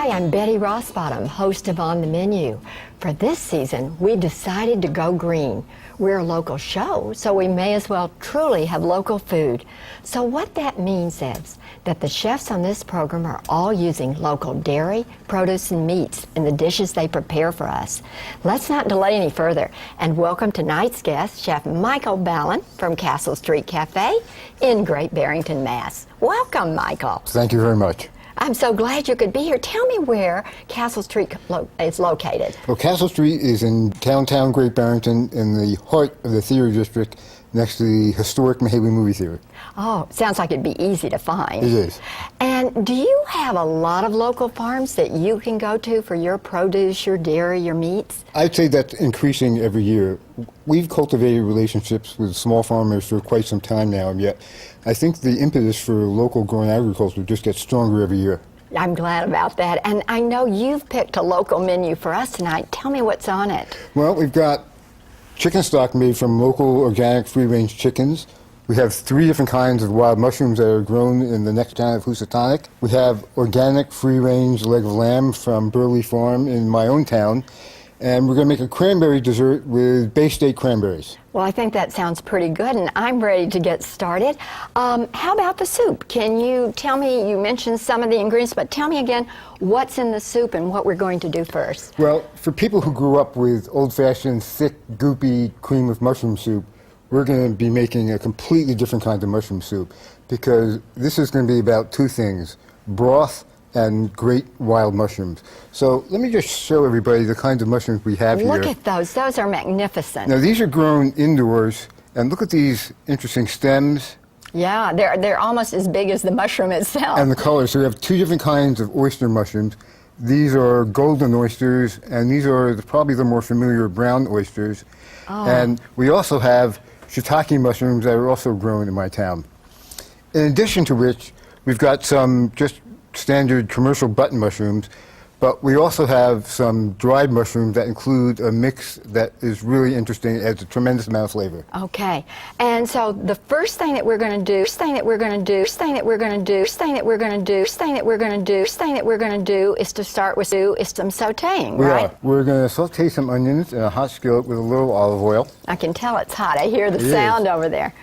Hi, I'm Betty Rossbottom, host of On the Menu. For this season, we decided to go green. We're a local show, so we may as well truly have local food. So what that means is that the chefs on this program are all using local dairy, produce, and meats in the dishes they prepare for us. Let's not delay any further and welcome tonight's guest, Chef Michael Ballon from Castle Street Cafe in Great Barrington, Mass. Welcome, Michael. Thank you very much. I'm so glad you could be here. Tell me where Castle Street is located. Well, Castle Street is in downtown Great Barrington in the heart of the theater district next to the historic Mahaley Movie Theater. Oh, sounds like it'd be easy to find. It is. And do you have a lot of local farms that you can go to for your produce, your dairy, your meats? I'd say that's increasing every year. We've cultivated relationships with small farmers for quite some time now, and yet I think the impetus for local grown agriculture just gets stronger every year. I'm glad about that. And I know you've picked a local menu for us tonight. Tell me what's on it. Well, we've got chicken stock made from local organic free-range chickens. We have 3 different kinds of wild mushrooms that are grown in the next town of Housatonic. We have organic free-range leg of lamb from Burley Farm in my own town. And we're going to make a cranberry dessert with Bay State cranberries. Well, I think that sounds pretty good, and I'm ready to get started. How about the soup? Can you tell me, you mentioned some of the ingredients, but tell me again what's in the soup and what we're going to do first. Well, for people who grew up with old-fashioned, thick, goopy cream of mushroom soup, we're going to be making a completely different kind of mushroom soup, because this is going to be about 2 things, broth and great wild mushrooms. So let me just show everybody the kinds of mushrooms we have here. Look at those. Those are magnificent. Now, these are grown indoors, and look at these interesting stems. Yeah, they're almost as big as the mushroom itself. And the colors. So we have 2 different kinds of oyster mushrooms. These are golden oysters, and these are probably the more familiar brown oysters. Oh. And we also have shiitake mushrooms that are also grown in my town. In addition to which, we've got some just standard commercial button mushrooms, but we also have some dried mushrooms that include a mix that is really interesting. It adds a tremendous amount of flavor. Okay, and so the first thing that we're going to do is to start with some sauteing, right? We're going to saute some onions in a hot skillet with a little olive oil. I can tell it's hot. I hear the sound over there.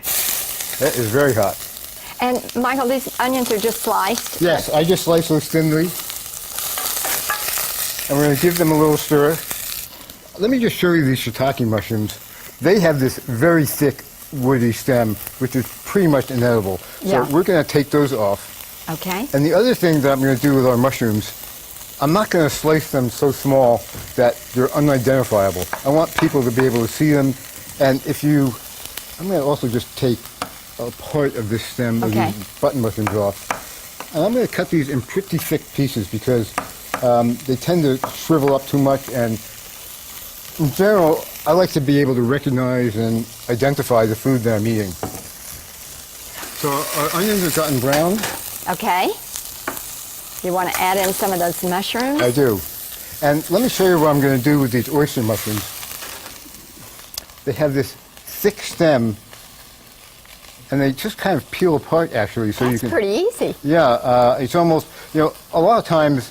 That is very hot. And Michael, these onions are just sliced? Yes, I just slice those thinly. And we're going to give them a little stir. Let me just show you these shiitake mushrooms. They have this very thick, woody stem, which is pretty much inedible. Yeah. So we're going to take those off. Okay. And the other thing that I'm going to do with our mushrooms, I'm not going to slice them so small that they're unidentifiable. I want people to be able to see them. And I'm going to also just take a part of this stem of these button mushrooms off. And I'm going to cut these in pretty thick pieces because they tend to shrivel up too much, and in general, I like to be able to recognize and identify the food that I'm eating. So our onions have gotten brown. Okay. You want to add in some of those mushrooms? I do. And let me show you what I'm going to do with these oyster mushrooms. They have this thick stem, and they just kind of peel apart, actually. So That's pretty easy. Yeah, it's almost, a lot of times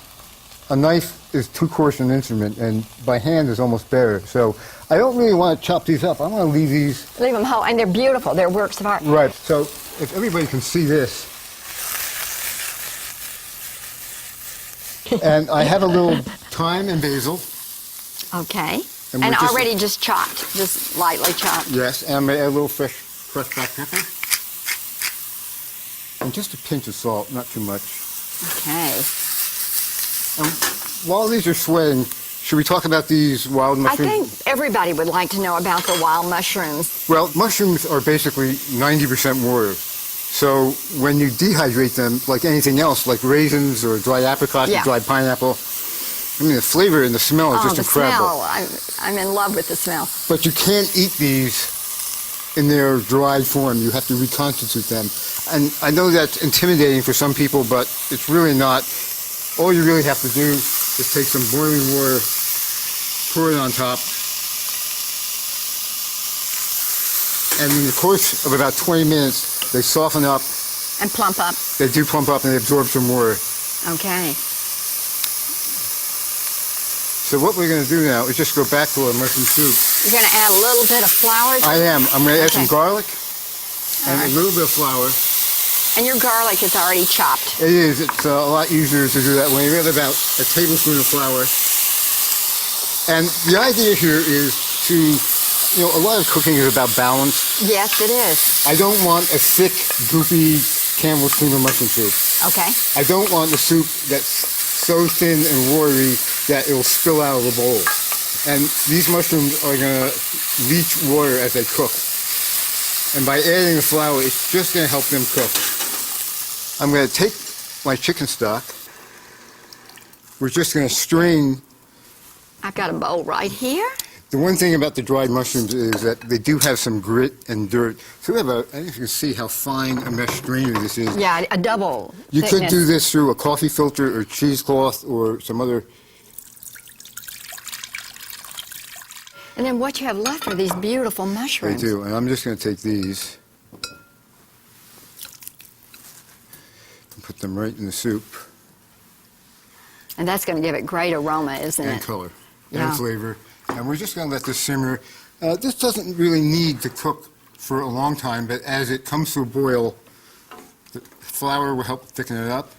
a knife is too coarse an instrument, and by hand is almost better. So I don't really want to chop these up. I want to leave these. Leave them whole, and they're beautiful. They're works of art. Right. So if everybody can see this. And I have a little thyme and basil. Okay. And already just chopped, just lightly chopped. Yes, and I'm going to add a little fresh black pepper. And just a pinch of salt, not too much. Okay. While these are swaying, should we talk about these wild mushrooms? I think everybody would like to know about the wild mushrooms. Well, mushrooms are basically 90% water. So when you dehydrate them, like anything else, like raisins or dried apricots or dried pineapple, I mean, the flavor and the smell is just incredible. Smell. I'm in love with the smell. But you can't eat these in their dried form. You have to reconstitute them. And I know that's intimidating for some people, but it's really not. All you really have to do is take some boiling water, pour it on top, and in the course of about 20 minutes, they soften up. And plump up. They do plump up and they absorb some water. Okay. So what we're going to do now is just go back to our mushroom soup. You're going to add a little bit of flour to I am. I'm going to add some Okay. garlic and All right. a little bit of flour. And your garlic is already chopped. It is. It's a lot easier to do that when you add about a tablespoon of flour. And the idea here is to, you know, a lot of cooking is about balance. Yes, it is. I don't want a thick, goopy Campbell's tuna mushroom soup. Okay. I don't want the soup that's so thin and watery that it'll spill out of the bowl. And these mushrooms are going to leach water as they cook. And by adding the flour, it's just going to help them cook. I'm going to take my chicken stock. We're just going to strain. I've got a bowl right here. The one thing about the dried mushrooms is that they do have some grit and dirt. So we have I don't know if you can see how fine a mesh strainer this is. Yeah, a double You could thickness. do this through a coffee filter or cheesecloth or some other. And then what you have left are these beautiful They mushrooms. do, and I'm just going to take these and put them right in the soup. And that's going to give it great aroma, isn't And it? color Yeah. and flavor. And we're just going to let this simmer. This doesn't really need to cook for a long time, but as it comes to a boil, the flour will help thicken it up.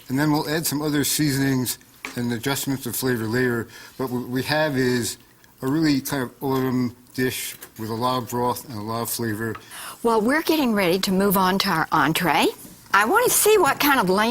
And then we'll add some other seasonings and adjustments of flavor later. But what we have is a really kind of autumn dish with a lot of broth and a lot of flavor. Well, we're getting ready to move on to our entree. I want to see what kind of lamb